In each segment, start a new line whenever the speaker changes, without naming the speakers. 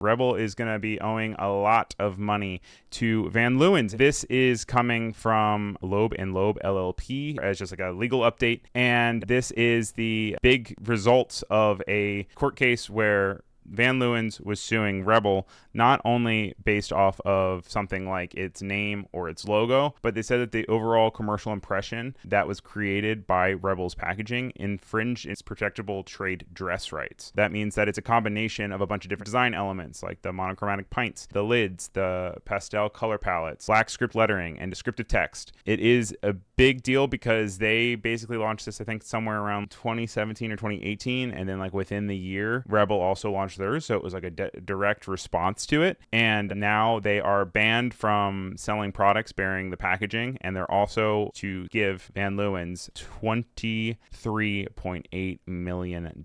Rebel is going to be owing a lot of money to Van Leeuwen's. This is coming from Loeb & Loeb LLP as just like a legal update. And this is the big results of a court case where Van Leeuwen's was suing Rebel not only based off of something like its name or its logo, but they said that the overall commercial impression that was created by Rebel's packaging infringed its protectable trade dress rights. That means that it's a combination of a bunch of different design elements like the monochromatic pints, the lids, the pastel color palettes, black script lettering, and descriptive text. It is a big deal because they basically launched this, I think, somewhere around 2017 or 2018, and then like within the year, Rebel also launched theirs, so it was like a direct response to it. And now they are banned from selling products bearing the packaging, and they're also to give Van Leeuwen's $23.8 million.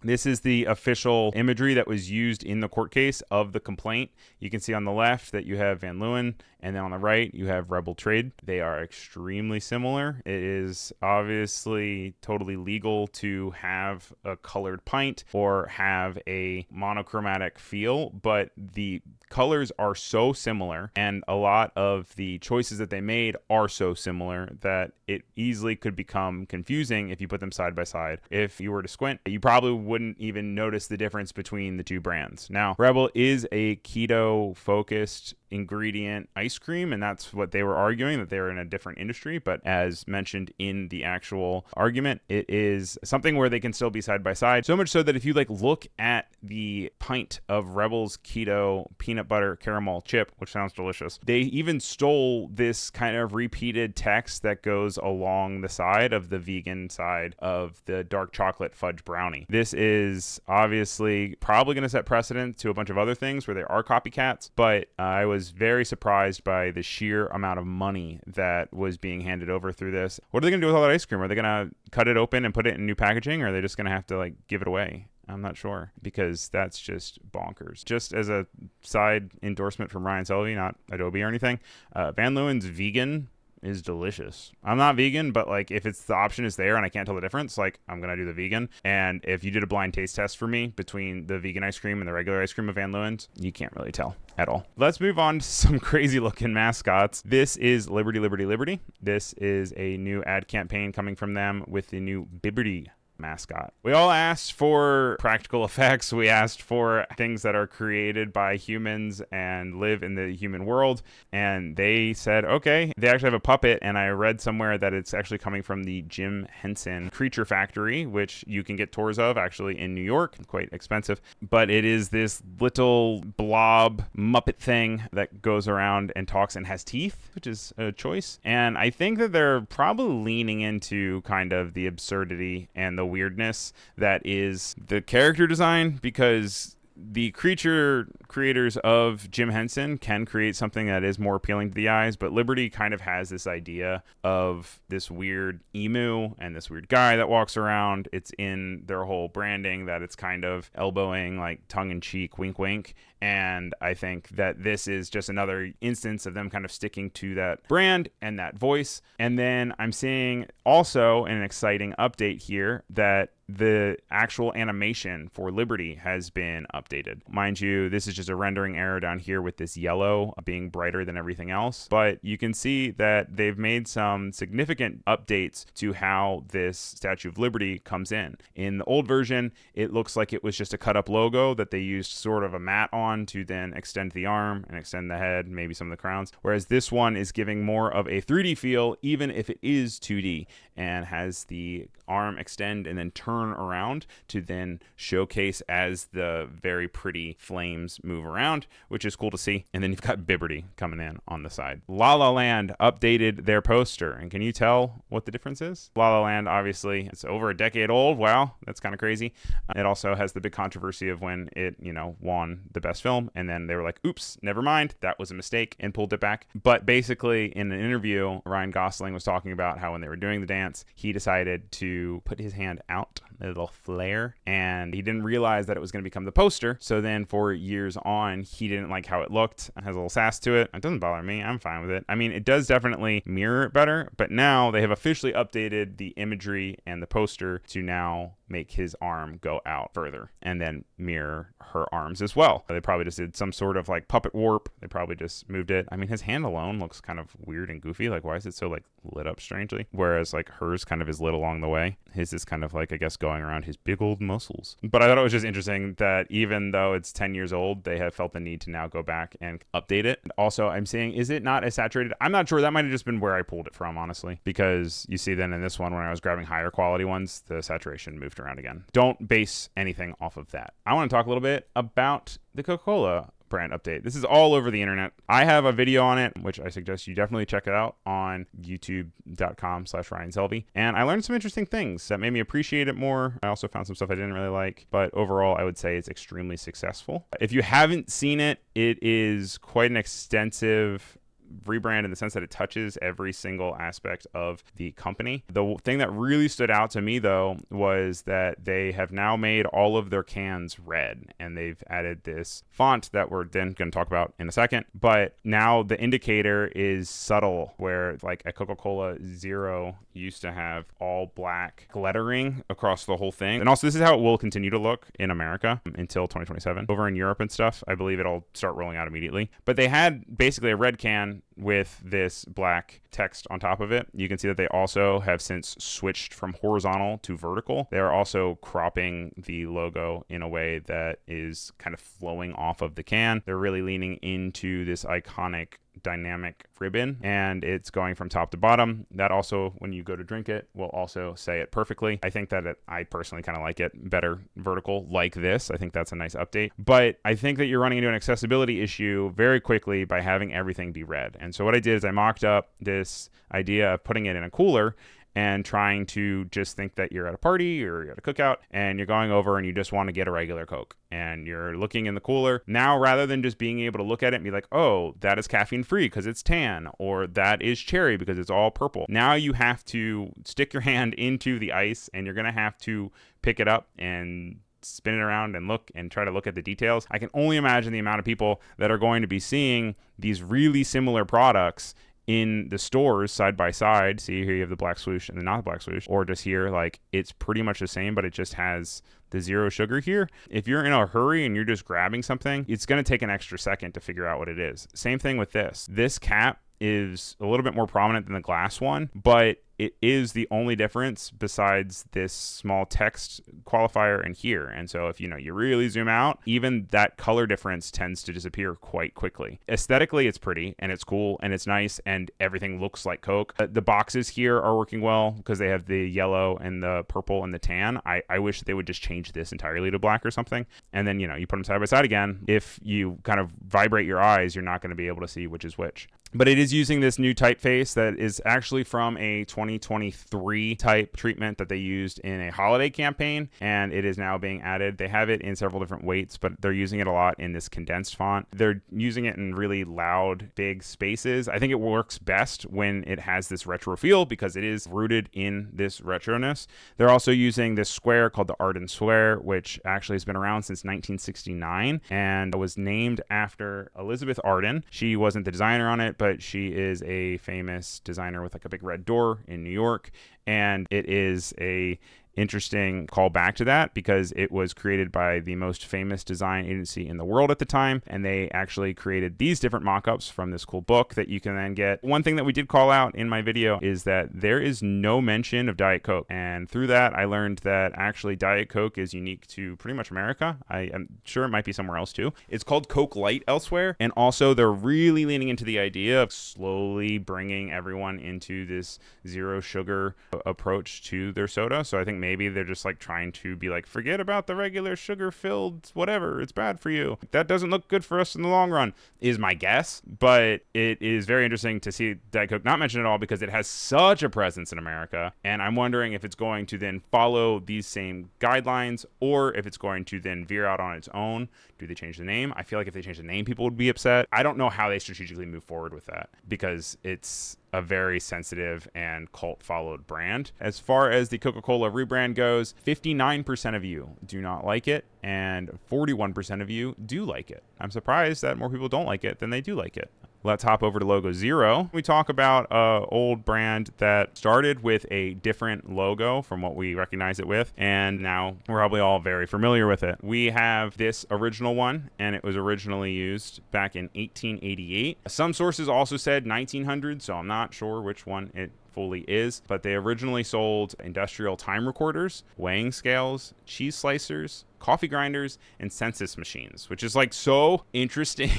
This is the official imagery that was used in the court case of the complaint. You can see on the left that you have Van Leeuwen, and then on the right you have Rebel Trade. They are extremely similar. It is obviously totally legal to have a colored pint or have a monochromatic feel, but the colors are so similar and a lot of the choices that they made are so similar that it easily could become confusing if you put them side by side. If you were to squint, you probably wouldn't even notice the difference between the two brands. Now, Rebel is a keto focused ingredient ice cream, and that's what they were arguing, that they're in a different industry. But as mentioned in the actual argument, it is something where they can still be side by side, so much so that if you like look at the pint of Rebel's keto peanut butter caramel chip, which sounds delicious, they even stole this kind of repeated text that goes along the side of the vegan side of the dark chocolate fudge brownie. This is obviously probably going to set precedent to a bunch of other things where there are copycats, but I was very surprised by the sheer amount of money that was being handed over through this. What are they going to do with all that ice cream? Are they going to cut it open and put it in new packaging, or are they just going to have to like give it away? I'm not sure, because that's just bonkers. Just as a side endorsement from Ryan Selvey, not Adobe or anything, Van Leeuwen's vegan is delicious. I'm not vegan, but like if it's the option is there and I can't tell the difference, like I'm gonna do the vegan. And if you did a blind taste test for me between the vegan ice cream and the regular ice cream of Van Leeuwen's, you can't really tell at all. Let's move on to some crazy looking mascots. This is Liberty, Liberty, Liberty. This is a new ad campaign coming from them with the new Bibberty mascot. We all asked for practical effects. We asked for things that are created by humans and live in the human world. And they said, okay, they actually have a puppet. And I read somewhere that it's actually coming from the Jim Henson Creature Factory, which you can get tours of actually in New York. Quite expensive. But it is this little blob Muppet thing that goes around and talks and has teeth, which is a choice. And I think that they're probably leaning into kind of the absurdity and the weirdness that is the character design, because the creature creators of Jim Henson can create something that is more appealing to the eyes, but Liberty kind of has this idea of this weird emu and this weird guy that walks around. It's in their whole branding that it's kind of elbowing, like tongue-in-cheek, wink wink. And I think that this is just another instance of them kind of sticking to that brand and that voice. And then I'm seeing also an exciting update here that the actual animation for Liberty has been updated. Mind you, this is just a rendering error down here with this yellow being brighter than everything else. But you can see that they've made some significant updates to how this Statue of Liberty comes in. In the old version, it looks like it was just a cut up logo that they used sort of a mat on to then extend the arm and extend the head, maybe some of the crowns. Whereas this one is giving more of a 3D feel, even if it is 2D, and has the arm extend and then turn around to then showcase as the very pretty flames move around, which is cool to see. And then you've got Bibberty coming in on the side. La La Land updated their poster, and can you tell what the difference is? La La Land, obviously, it's over a decade old. Wow, that's kind of crazy. It also has the big controversy of when it, won the best film, and then they were like, oops, never mind, that was a mistake, and pulled it back. But basically, in an interview, Ryan Gosling was talking about how when they were doing the dance, he decided to put his hand out, a little flare, and he didn't realize that it was going to become the poster. So then for years on, he didn't like how it looked. It has a little sass to it. It doesn't bother me. I'm fine with it. I mean, it does definitely mirror it better, but now they have officially updated the imagery and the poster to now make his arm go out further and then mirror her arms as well. They probably just did some sort of like puppet warp. They probably just moved it. I mean, his hand alone looks kind of weird and goofy. Like, why is it so like lit up strangely? Whereas like hers kind of is lit along the way. His is kind of like, I guess, going around his big old muscles. But I thought it was just interesting that even though it's 10 years old, they have felt the need to now go back and update it. Also, I'm seeing, is it not as saturated? I'm not sure. That might have just been where I pulled it from, honestly, because you see then in this one, when I was grabbing higher quality ones, the saturation moved around again. Don't base anything off of that. I want to talk a little bit about the Coca-Cola brand update. This is all over the internet. I have a video on it, which I suggest you definitely check it out on youtube.com/Ryan Selvey. And I learned some interesting things that made me appreciate it more. I also found some stuff I didn't really like, but overall, I would say it's extremely successful. If you haven't seen it, it is quite an extensive rebrand in the sense that it touches every single aspect of the company. The thing that really stood out to me, though, was that they have now made all of their cans red, and they've added this font that we're then going to talk about in a second. But now the indicator is subtle, where like a Coca-Cola Zero used to have all black lettering across the whole thing. And also, this is how it will continue to look in America until 2027. Over in Europe and stuff, I believe it'll start rolling out immediately. But they had basically a red can with this black text on top of it. You can see that they also have since switched from horizontal to vertical. They're also cropping the logo in a way that is kind of flowing off of the can. They're really leaning into this iconic dynamic ribbon, and it's going from top to bottom. That also, when you go to drink it, will also say it perfectly. I think that I personally kind of like it better vertical like this. I think that's a nice update, but I think that you're running into an accessibility issue very quickly by having everything be red. And so what I did is I mocked up this idea of putting it in a cooler and trying to just think that you're at a party or you're at a cookout and you're going over and you just want to get a regular Coke and you're looking in the cooler. Now, rather than just being able to look at it and be like, oh, that is caffeine free because it's tan, or that is cherry because it's all purple. Now you have to stick your hand into the ice and you're going to have to pick it up and spin it around and look and try to look at the details. I can only imagine the amount of people that are going to be seeing these really similar products in the stores side by side. See, here you have the black swoosh and the not black swoosh, or just here, like it's pretty much the same, but it just has the zero sugar here. If you're in a hurry and you're just grabbing something, it's going to take an extra second to figure out what it is. Same thing with this. This cap is a little bit more prominent than the glass one, but it is the only difference besides this small text qualifier in here. And so if you really zoom out, even that color difference tends to disappear quite quickly. Aesthetically, it's pretty and it's cool and it's nice and everything looks like Coke. The boxes here are working well because they have the yellow and the purple and the tan. I wish they would just change this entirely to black or something. And then, you put them side by side again. If you kind of vibrate your eyes, you're not going to be able to see which is which. But it is using this new typeface that is actually from a 2023 type treatment that they used in a holiday campaign, and it is now being added. They have it in several different weights, but they're using it a lot in this condensed font. They're using it in really loud, big spaces. I think it works best when it has this retro feel because it is rooted in this retroness. They're also using this square called the Arden Square, which actually has been around since 1969 and was named after Elizabeth Arden. She wasn't the designer on it, but she is a famous designer with like a big red door in New York. And it is a interesting call back to that because it was created by the most famous design agency in the world at the time, and they actually created these different mock-ups from this cool book that you can then get. One thing that we did call out in my video is that there is no mention of Diet Coke, and through that I learned that actually Diet Coke is unique to pretty much America. I am sure it might be somewhere else too. It's called Coke Light elsewhere, and also they're really leaning into the idea of slowly bringing everyone into this zero sugar approach to their soda. So I think maybe they're just like trying to be like, forget about the regular sugar filled whatever, it's bad for you. That doesn't look good for us in the long run is my guess. But it is very interesting to see Diet Coke not mentioned at all because it has such a presence in America, and I'm wondering if it's going to then follow these same guidelines or if it's going to then veer out on its own. Do they change the name? I feel like if they change the name, people would be upset. I don't know how they strategically move forward with that because it's a very sensitive and cult followed brand. As far as the Coca-Cola rebrand goes, 59% of you do not like it and 41% of you do like it. I'm surprised that more people don't like it than they do like it. let's hop over to logo 0. We talk about an old brand that started with a different logo from what we recognize it with, and now we're probably all very familiar with it. We have this original one, and it was originally used back in 1888. Some sources also said 1900, so I'm not sure which one it fully is, but they originally sold industrial time recorders, weighing scales, cheese slicers, coffee grinders, and census machines, which is like so interesting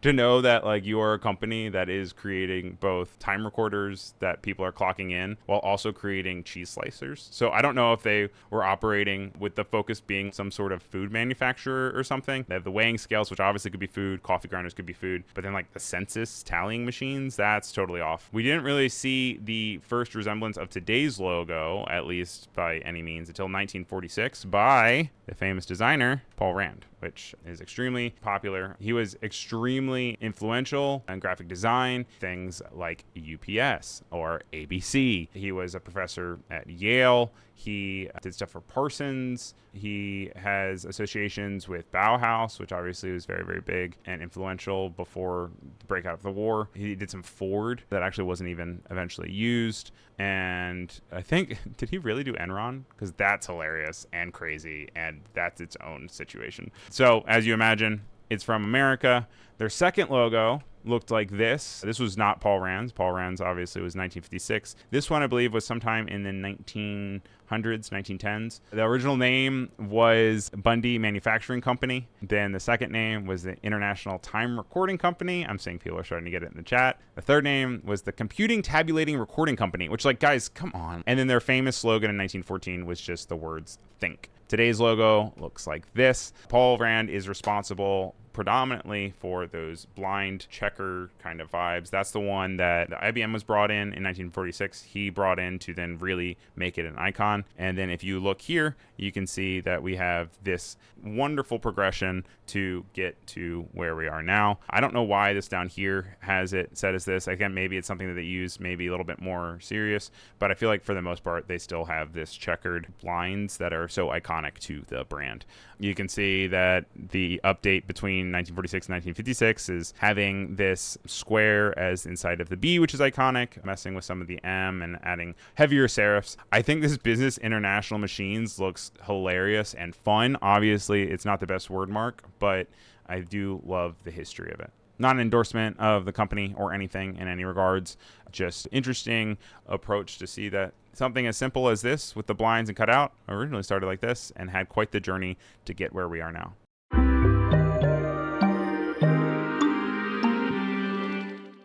to know that like you are a company that is creating both time recorders that people are clocking in while also creating cheese slicers. So I don't know if they were operating with the focus being some sort of food manufacturer or something. They have the weighing scales, which obviously could be food, coffee grinders could be food, but then like the census tallying machines, that's totally off. We didn't really see the first resemblance of today's logo, at least by any means, until 1946 by the famous designer Paul Rand, which is extremely popular. He was extremely influential in graphic design, things like UPS or ABC. He was a professor at Yale. He did stuff for Parsons. He has associations with Bauhaus, which obviously was very, very big and influential before the breakout of the war. He did some Ford that actually wasn't even eventually used. And I think, did he really do Enron? Because that's hilarious and crazy, and that's its own situation. So as you imagine, it's from America. Their second logo looked like this. This was not Paul Rand's. Paul Rand's obviously was 1956. This one, I believe, was sometime in the 1900s, 1910s. The original name was Bundy Manufacturing Company. Then the second name was the International Time Recording Company. I'm seeing people are starting to get it in the chat. The third name was the Computing Tabulating Recording Company, which, like, guys, come on. And then their famous slogan in 1914 was just the words think. Today's logo looks like this. Paul Rand is responsible predominantly for those blind checker kind of vibes. That's the one that the IBM was brought in 1946. He brought in to then really make it an icon. And then if you look here, you can see that we have this wonderful progression to get to where we are now. I don't know why this down here has it set as this. Again, maybe it's something that they use maybe a little bit more serious, but I feel like for the most part, they still have this checkered lines that are so iconic to the brand. You can see that the update between 1946 and 1956 is having this square as inside of the B, which is iconic, messing with some of the M and adding heavier serifs. I think this Business International Machines looks hilarious and fun. Obviously, it's not the best word mark, but I do love the history of it. Not an endorsement of the company or anything in any regards, just interesting approach to see that something as simple as this with the blinds and cutout originally started like this and had quite the journey to get where we are now.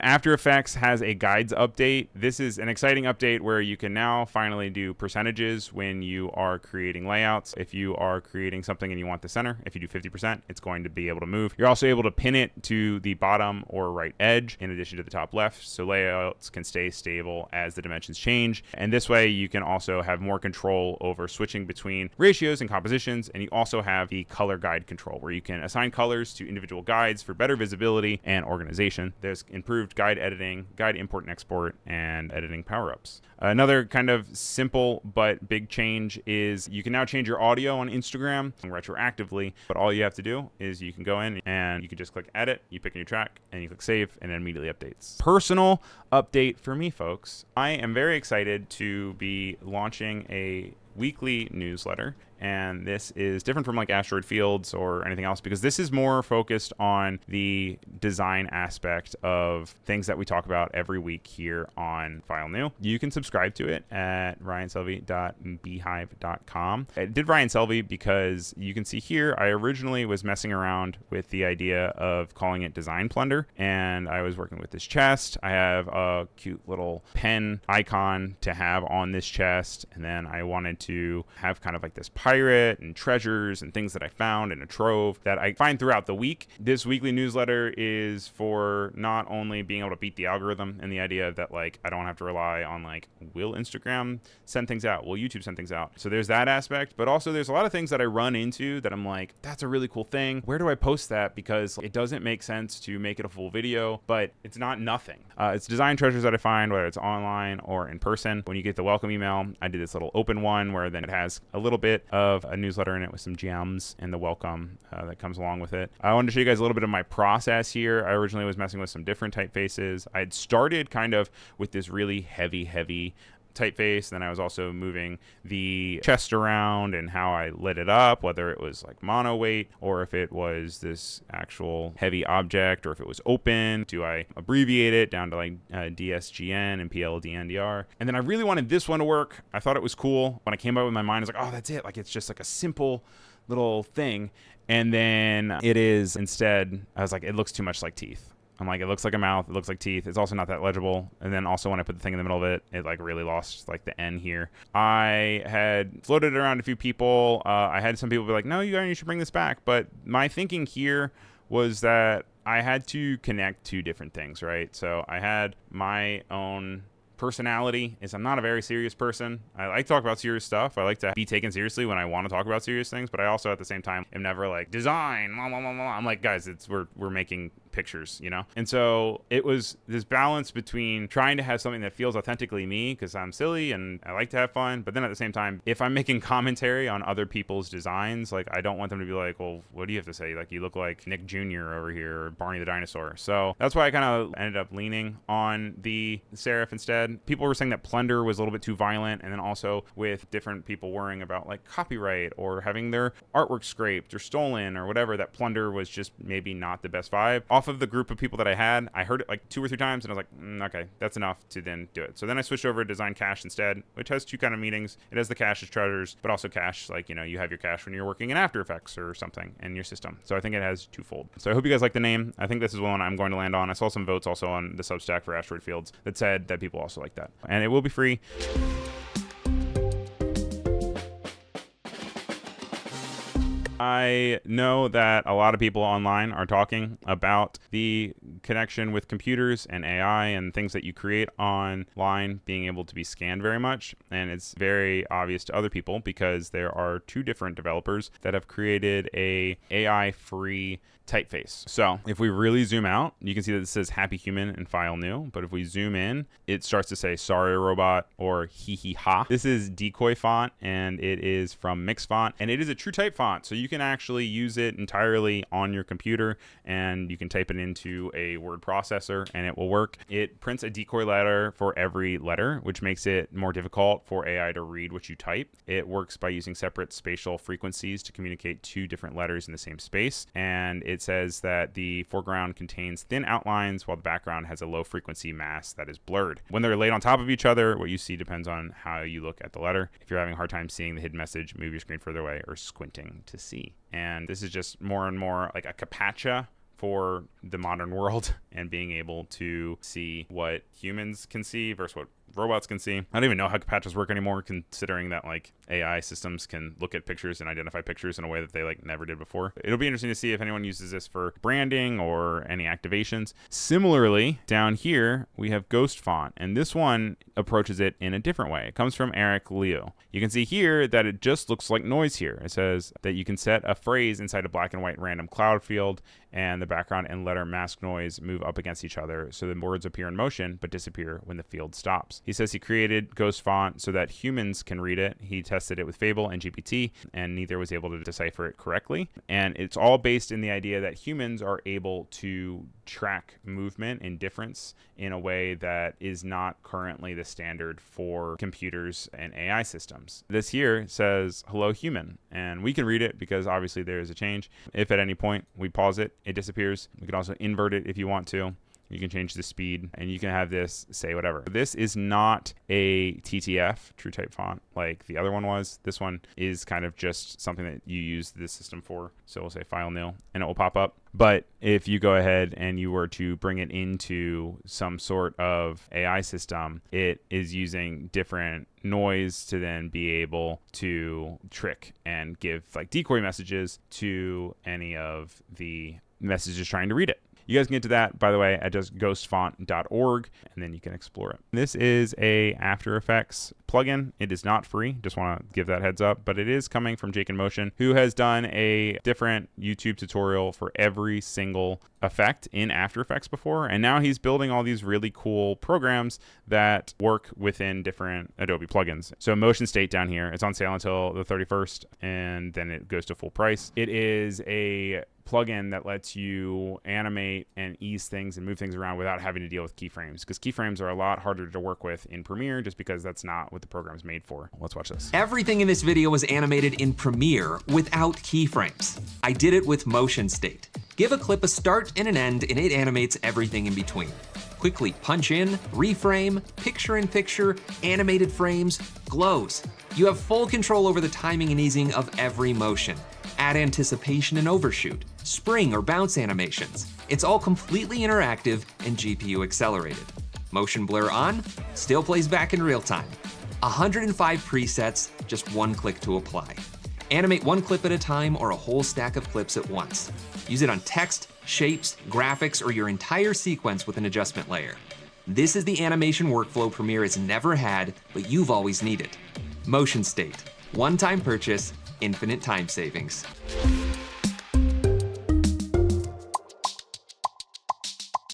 After Effects has a guides update. This is an exciting update where you can now finally do percentages when you are creating layouts. If you are creating something and you want the center, if you do 50%, it's going to be able to move. You're also able to pin it to the bottom or right edge in addition to the top left, so layouts can stay stable as the dimensions change. And this way you can also have more control over switching between ratios and compositions, and you also have the color guide control where you can assign colors to individual guides for better visibility and organization. There's improved guide editing, guide import and export, and editing power-ups. Another kind of simple but big change is you can now change your audio on Instagram retroactively, but all you have to do is you can go in and you can just click edit, you pick a new track, and you click save, and it immediately updates. Personal update for me, folks. I am very excited to be launching a weekly newsletter, and this is different from like Asteroid Fields or anything else because this is more focused on the design aspect of things that we talk about every week here on File New. You can subscribe to it at ryanselby.beehive.com. I did Ryan Selvey because you can see here I originally was messing around with the idea of calling it Design Plunder, and I was working with this chest. I have a cute little pen icon to have on this chest, and then I wanted to have kind of like this pirate and treasures and things that I found in a trove that I find throughout the week. This weekly newsletter is for not only being able to beat the algorithm and the idea that like I don't have to rely on like will Instagram send things out, will YouTube send things out. So there's that aspect, but also there's a lot of things that I run into that I'm like, that's a really cool thing. Where do I post that? Because it doesn't make sense to make it a full video, but it's not nothing. It's design treasures that I find, whether it's online or in person. When you get the welcome email, I did this little open one where then it has a little bit of of a newsletter in it with some gems and the welcome that comes along with it. I wanted to show you guys a little bit of my process here. I originally was messing with some different typefaces. I had started kind of with this really heavy typeface. Then I was also moving the chest around and how I lit it up, whether it was like mono weight or if it was this actual heavy object or if it was open. Do I abbreviate it down to like DSGN and PLDNDR? And then I really wanted this one to work. I thought it was cool. When I came up with my mind, I was like, oh, that's it. Like, it's just like a simple little thing. And then it is instead, I was like, it looks too much like teeth. I'm like, it looks like a mouth. It looks like teeth. It's also not that legible. And then also when I put the thing in the middle of it, it like really lost like the N here. I had floated it around a few people. I had some people be like, no, you should bring this back. But my thinking here was that I had to connect two different things, right? So I had my own personality is I'm not a very serious person. I like to talk about serious stuff. I like to be taken seriously when I want to talk about serious things, but I also at the same time am never like design. Blah, blah, blah, blah. I'm like, guys, we're making pictures, you know? And so it was this balance between trying to have something that feels authentically me because I'm silly and I like to have fun, but then at the same time, if I'm making commentary on other people's designs, like I don't want them to be like, well, what do you have to say? Like, you look like Nick Jr. over here or Barney the dinosaur. So that's why I kind of ended up leaning on the serif instead. People were saying that Plunder was a little bit too violent, and then also with different people worrying about like copyright or having their artwork scraped or stolen or whatever, that Plunder was just maybe not the best vibe. Off of the group of people that I had, I heard it like 2 or 3 times and I was like, okay, that's enough to then do it. So then I switched over to Design Cache instead, which has 2 kind of meanings. It has the cache as treasures, but also cache, like, you know, you have your cache when you're working in After Effects or something in your system. So I think it has twofold. So I hope you guys like the name. I think this is one I'm going to land on. I saw some votes also on the Substack for Asteroid Fields that said that people also like that. And it will be free. I know that a lot of people online are talking about the connection with computers and AI and things that you create online being able to be scanned very much. And it's very obvious to other people because there are 2 different developers that have created a AI-free typeface. So if we really zoom out, you can see that it says happy human and file new. But if we zoom in, it starts to say sorry robot or hee hee ha. This is decoy font and it is from Mix Font and it is a true type font. So you can actually use it entirely on your computer and you can type it into a word processor and it will work. It prints a decoy letter for every letter, which makes it more difficult for AI to read what you type. It works by using separate spatial frequencies to communicate 2 different letters in the same space. And it says that the foreground contains thin outlines while the background has a low frequency mass that is blurred. When they're laid on top of each other, what you see depends on how you look at the letter. If you're having a hard time seeing the hidden message, move your screen further away or squinting to see. And this is just more and more like a CAPTCHA for the modern world and being able to see what humans can see versus what robots can see. I don't even know how CAPTCHAs work anymore, considering that like AI systems can look at pictures and identify pictures in a way that they like never did before. It'll be interesting to see if anyone uses this for branding or any activations. Similarly, down here we have Ghost Font, and this one approaches it in a different way. It comes from Eric Liu. You can see here that it just looks like noise here. It says that you can set a phrase inside a black and white random cloud field, and the background and letter mask noise move up against each other so the words appear in motion but disappear when the field stops. He says he created Ghost Font so that humans can read it. He tested it with Fable and GPT, and neither was able to decipher it correctly. And it's all based in the idea that humans are able to track movement and difference in a way that is not currently the standard for computers and AI systems. This here says, hello human, and we can read it because obviously there is a change. If at any point we pause it, it disappears. We can also invert it if you want to. You can change the speed and you can have this say whatever. This is not a TTF, true type font, like the other one was. This one is kind of just something that you use this system for. So we'll say file new and it will pop up. But if you go ahead and you were to bring it into some sort of AI system, it is using different noise to then be able to trick and give like decoy messages to any of the messages trying to read it. You guys can get to that, by the way, at just ghostfont.org, and then you can explore it. This is a After Effects plugin. It is not free. Just want to give that heads up, but it is coming from Jake in Motion, who has done a different YouTube tutorial for every single effect in After Effects before, and now he's building all these really cool programs that work within different Adobe plugins. So Motion State down here, it's on sale until the 31st, and then it goes to full price. It is a plugin that lets you animate and ease things and move things around without having to deal with keyframes, because keyframes are a lot harder to work with in Premiere just because that's not what the program's made for. Let's watch this.
Everything in this video was animated in Premiere without keyframes. I did it with Motion State. Give a clip a start and an end, and it animates everything in between. Quickly punch in, reframe, picture-in-picture, animated frames, glows. You have full control over the timing and easing of every motion. Add anticipation and overshoot, spring or bounce animations. It's all completely interactive and GPU accelerated. Motion blur on, still plays back in real time. 105 presets, just one click to apply. Animate one clip at a time or a whole stack of clips at once. Use it on text, shapes, graphics, or your entire sequence with an adjustment layer. This is the animation workflow Premiere has never had, but you've always needed. Motion State, one-time purchase, infinite time savings.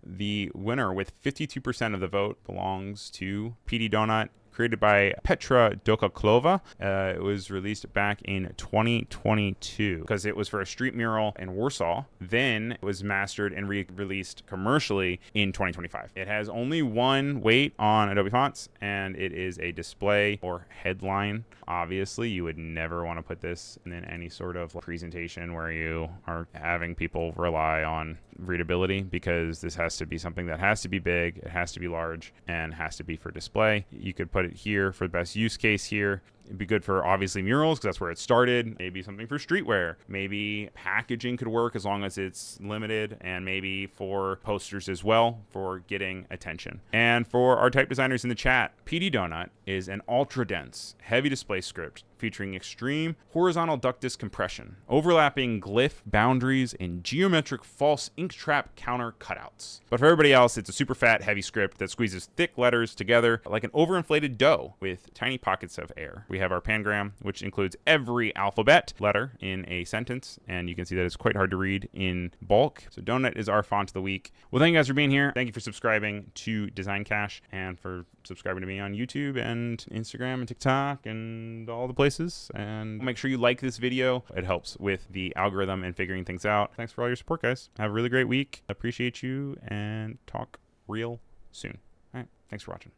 The winner with 52% of the vote belongs to PD Donut, created by Petra Dokaklova. It was released back in 2022 because it was for a street mural in Warsaw. Then it was mastered and re-released commercially in 2025. It has only one weight on Adobe Fonts, and it is a display or headline. Obviously, you would never want to put this in any sort of presentation where you are having people rely on readability, because this has to be something that has to be big, it has to be large, and has to be for display. You could put it here for the best use case here. It'd be good for obviously murals because that's where it started. Maybe something for streetwear. Maybe packaging could work as long as it's limited, and maybe for posters as well for getting attention. And for our type designers in the chat, PD Donut is an ultra dense, heavy display script featuring extreme horizontal ductus compression, overlapping glyph boundaries, and geometric false ink trap counter cutouts. But for everybody else, it's a super fat, heavy script that squeezes thick letters together like an overinflated dough with tiny pockets of air. We have our pangram, which includes every alphabet letter in a sentence, and you can see that it's quite hard to read in bulk. So Donut is our font of the week. Well, thank you guys for being here. Thank you for subscribing to Design Cash, and for subscribing to me on YouTube and Instagram and TikTok and all the places. And make sure you like this video. It helps with the algorithm and figuring things out. Thanks for all your support, guys. Have a really great week. Appreciate you, and talk real soon. All right. Thanks for watching.